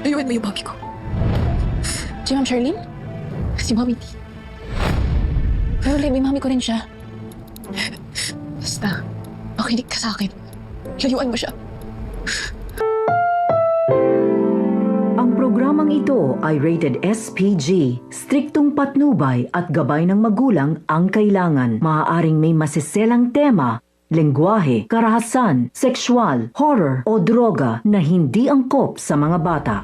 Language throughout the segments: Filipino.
Layuan mo yung mami ko. Si Ma'am Charlene? Si Mami T. Pero may mami ko rin siya. Basta, makinig ka sa akin. Layuan mo siya. Ang programang ito ay rated SPG. Striktong patnubay at gabay ng magulang ang kailangan. Maaaring may masiselang tema, lengguwahe, karahasan, sexual, horror o droga na hindi angkop sa mga bata.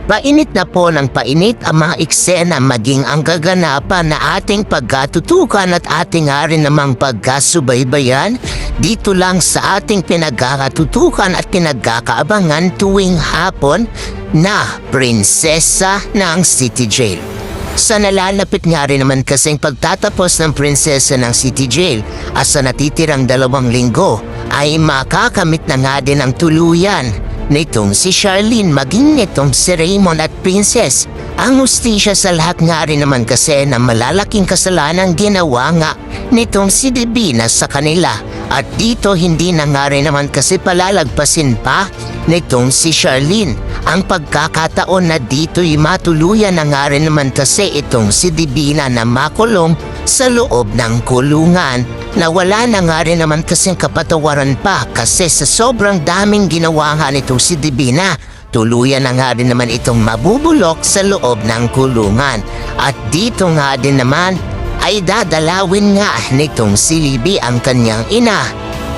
Painit na po ng painit ang mga eksena maging ang kaganapan na ating pagkatutukan at ating rin namang pagkasubaybayan dito lang sa ating pinagkakatutukan at pinagkakaabangan tuwing hapon na Prinsesa ng City Jail. Sa nalalapit nga rin naman kasing pagtatapos ng Prinsesa ng City Jail at sa natitirang 2 linggo ay makakamit na nga din ang tuluyan nitong si Charlene maging nitong si Raymond at Princess. Ang hustisya sa lahat nga rin naman kasi na malalaking kasalanan ginawa nga nitong si Divina sa kanila. At dito hindi na nga rin naman kasi palalagpasin pa nitong si Charlene ang pagkakataon na dito'y matuluyan na nga rin naman kasi itong si Divina na makulong sa loob ng kulungan na wala na nga rin naman kasing kapatawaran pa kasi sa sobrang daming ginawa nga nitong si Divina, tuluyan na nga rin naman itong mabubulok sa loob ng kulungan. At dito nga din naman ay dadalawin nga nitong si Libby ang kanyang ina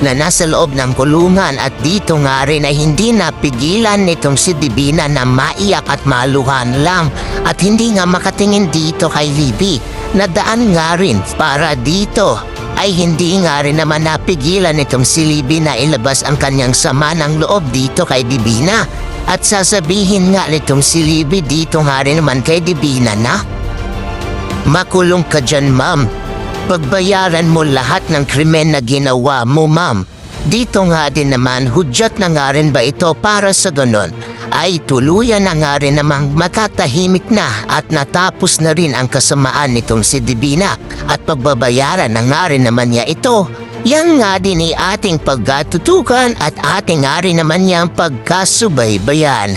na nasa loob ng kulungan at dito nga rin ay hindi napigilan nitong si Divina na maiyak at maluhan lang at hindi nga makatingin dito kay Libby. Nadaan nga rin para dito ay hindi nga rin naman napigilan nitong si Libby na ilabas ang kanyang sama ng loob dito kay Divina. At sasabihin nga nitong si Libby dito nga rin naman kay Divina na, "Makulong ka dyan, ma'am. Pagbayaran mo lahat ng krimen na ginawa mo, ma'am." Dito nga din naman, hudyat na nga rin ba ito para sa ganon ay tuluyan na nga rin namang matatahimik na at natapos na rin ang kasamaan nitong si Divina at pagbabayaran na nga rin naman niya ito. Yan nga din ating pagkatutukan at ating nga rin naman niyang pagkasubaybayan.